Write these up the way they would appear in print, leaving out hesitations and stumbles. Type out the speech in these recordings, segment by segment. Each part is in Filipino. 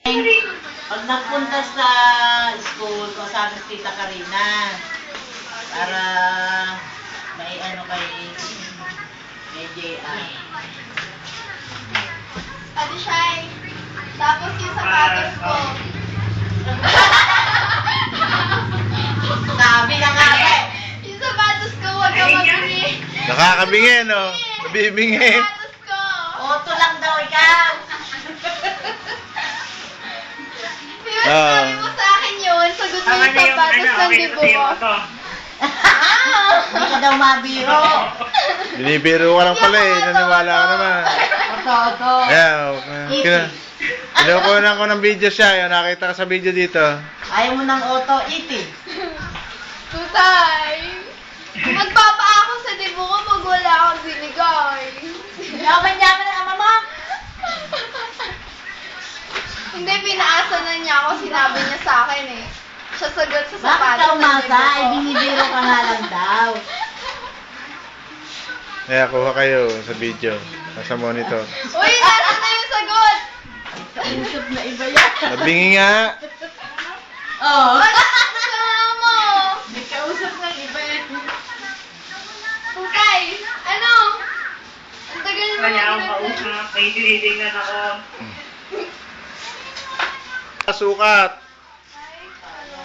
Pag nagpunta sa school, kausapin si Tita Karina. Para may ano kay JR. Ate Shai, tapos yung sapatos ko. Sabi na nga eh. Yung sapatos ko, huwag ka magbili. Nakakabingi, no? Nabibingi. Sapatos ko. Auto lang daw ikaw. Sabi mo sa akin yun, sagot mo yung sapatos ng bibo ko. Hindi ka daw mabiro. Binibiro ka lang pala eh. Naniwala ka naman. Auto. Yeah, kinukunan ko ng video siya. Yung nakita ka sa video dito. Ayaw mo ng auto, itin. Tutay, magpapaako sa dibo ko pag wala akong binigay. Yaman-yaman ang ama mo. Hindi, pinaasa na niya ako. Sinabi niya sa akin eh. Siya sagot sa Bakit sapatos ka ng umasa? Ay, dibo ko. binibiro ka nga lang daw. Kaya kuha kayo sa video. Sa monitor. Uy, nasa na yung sagot! Kausap na iba yan. Nabingi nga. Oo. Sama mo! May kausap na iba yan. Tutay, ano? Ang tagal mo Kanya akong nag- kausap, may tinitingnan ako. Sukat. Ay, ano?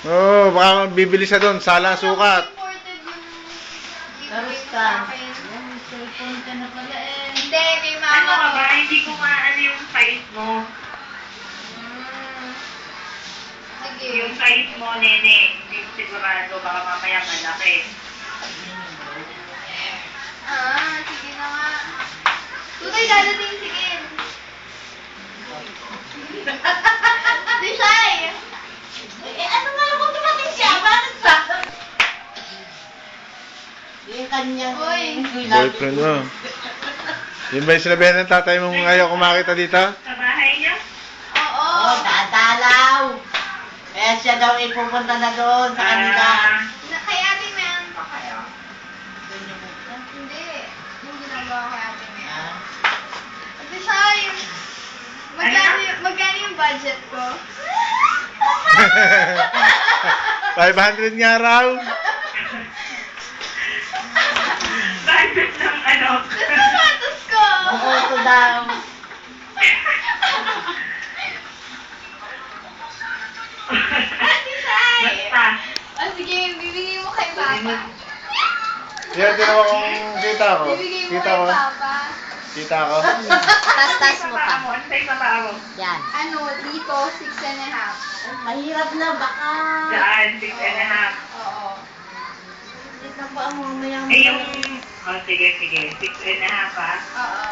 Oo, baka bibili siya doon. Sala sukat. Imported yung Tapos giveaway ka. sa akin. Yung cellphone ka na pala eh. Hindi, kay Ano mama ka ko. ba? Hindi ko maano yung size mo. Mm. Sige. Yung size mo, nene. Hindi ko sigurado. Baka mamaya malaki. Sige na nga. Tutay, dadating si Ken. Di Shai! Eh, ano nga kung dumating siya? Bakit ba? Yung kanyang... Uy. Boyfriend mo. Yun ba yung sinabihan ng tatay mong ayaw kumakita dito? Sa bahay niya? Oo. Oo, dadalaw. Kaya siya daw ipupunta na doon sa kanila. Kay Ate Mean pa kayo? Doon yung pupunta. Hindi. Yung ginagawa kay Ate Mean. Ah. Ate Shai, magkano yung budget ko? 500 nga raw. Budget ng ano? Sa sapatos ko! Ang auto daw. Ate Shai! Basta. Sige, bibigay mo kay Papa. Yan, tinawa kong kita ko. Bibigay mo Kita kay ko. Papa. Kita ko. Tas Sa paa mo. Ano sa'yo sa paa mo? Yan. Ano, dito, 6.5. Mahirap na, baka... Daan, 6.5. Oo. Ito pa ang mamaya mo. Eh yung... Oh, sige, sige. 6.5 ha? Oo.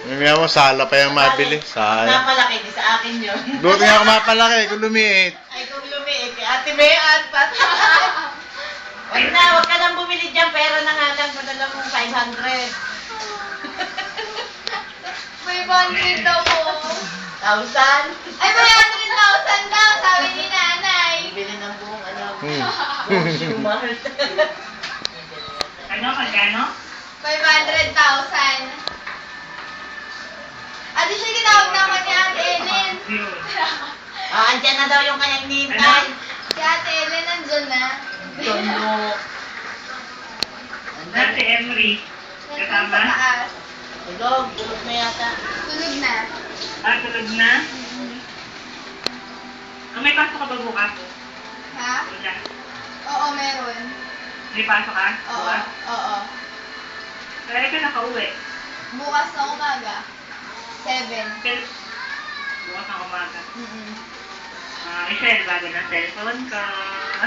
Mamaya mo, sala pa yung mabili. Sala. Napalaki, di sa akin yun. Buti nga ako mapalaki kung lumiit. Ay, kung lumiit, Ate Mayan, pat. Huwag na, huwag ka nang bumili dyan. Pera na nga lang, padala mong 500. May 100 daw po. 1,000. Ay, may 100,000 daw, sabi ni nanay. Bili ng buong ano. Hmm. Schumer. Ano, magkano? 500,000. Ate siya ginawag naman ni Ate Ellen. Yun. Andyan na daw yung kanyang nintay. Si Ate Ellen nandun na. Tono. Dati Emery. Nandun Kasama? sa taas. Tulog, tulog na yata. Tulog na. Ah, tulog na? May pasok ka ba bukas? Ha? Wala. Oo, meron. May pasok ka? Oo. Bukas? Oo. Kaya ka nakauwi. Bukas na umaga. 7. Pero, bukas ng umaga. Mm-mm. Michelle, bago ng cellphone ka.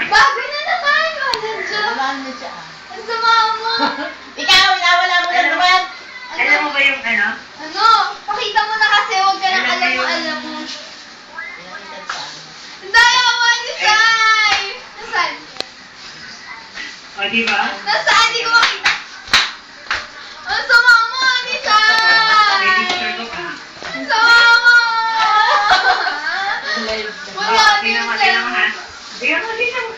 Bago na naman! Wala dyan. Wala na siya. Ang sama mo. Ikaw, nawala mo na naman. Alam mo ba yung ano? Ano? Pakita mo na kasi, huwag ka nang alam mo, alam mo. Ang daya mo, Ate Shai! Nasaan? O, di ba? Nasaan? Di ko makita. Ang sama mo, Ate May Shai! picture ko pa. Ang sama mo! Wala, Tingnan mo, tingnan mo ha. Tingnan mo, tingnan mo.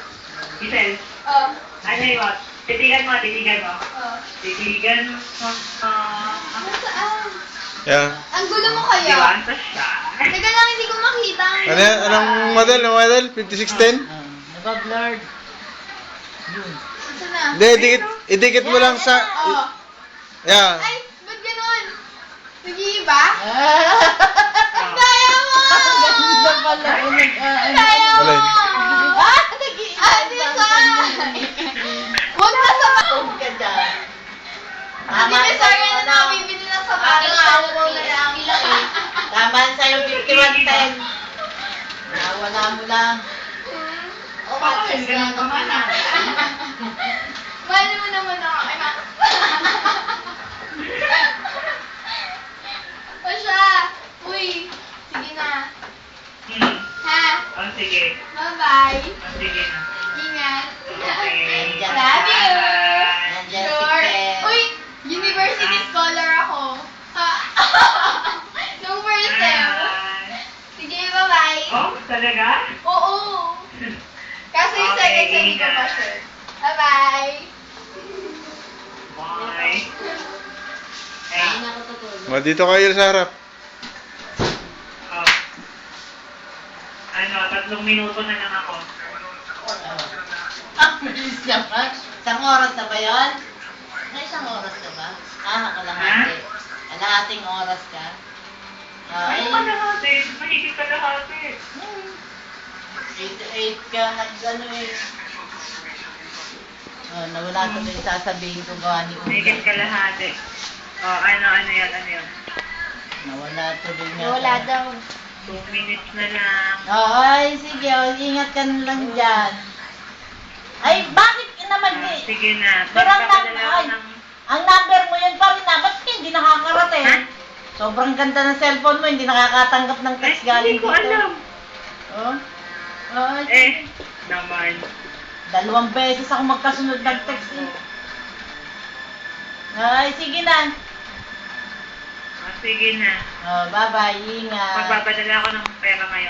Michelle, Oh, ano yun? Titigan mo, titigan mo. oh. Titigan mo. Nasaan? Yeah. Ang gulo mo Di ba? kaya? Ito siya. Teka lang, Ano yan? Anong model? Anong model? 5610? Naka-blurred. Yun. Ito na. Hindi, idikit mo lang sa... Oh. Yan. Ay, ba't ganun? Nag-iiba? Ah. Daya mo! Ganda pala. Daya mo! Alin? Ah, nag-iiba. Design! Huwag na sa Huwag ka dyan. Hindi na sorry na nakabibili ng sapatos. Shampoo na lang. Tama sa'yo, 5110. Nawala mo lang. Oh, matches na naman. Mahal mo naman ako. Ay, O siya! Uy! Sige na. Ha? Oh, sige. Bye-bye. Oh, sige na. Ingat. Okay. Love you. Nandiyan si Sure. Ken. Uy! University scholar ako. Nung first sem. Sige, bye-bye. Oh, talaga? Oo. Kaso yung second sem, hindi ko pa sure. Bye-bye. Bye. Hindi Hey. na ako tutulog. Dito kayo sa harap. Oh. Ano, 3 minuto na lang ako. Ang bilis naman. Isang oras na ba yun? May isang oras na ba? Kalahati. Kalahating oras ka? Ay, Ano ka lahat eh? Mahigit ka lahat eh. 8 ka nag-ano eh. Oh, nawala ko na yung sasabihin ko gawa ni Mahigit ka Kuya. lahat eh. Oh, ano yun? Nawala tuloy nga. Wala daw. 2 minutes na lang. Ay, sige. Oh, ingat ka na lang dyan. Ay, bakit naman Ah, di? sige na. Pero ang Magpapadala ako ay, ng... ang number mo yun pa rin na. Ba't hindi nakakarating? Ha? Sobrang ganda ng cellphone mo. Hindi nakakatanggap ng Eh, text galing hindi ko dito. alam. Oh? Ay, Eh, naman. 2 beses ako magkasunod ng text eh. Ay, sige na. Ah, sige na. Oh, bye-bye. Ingat. Magpapadala ako ng pera ngayon.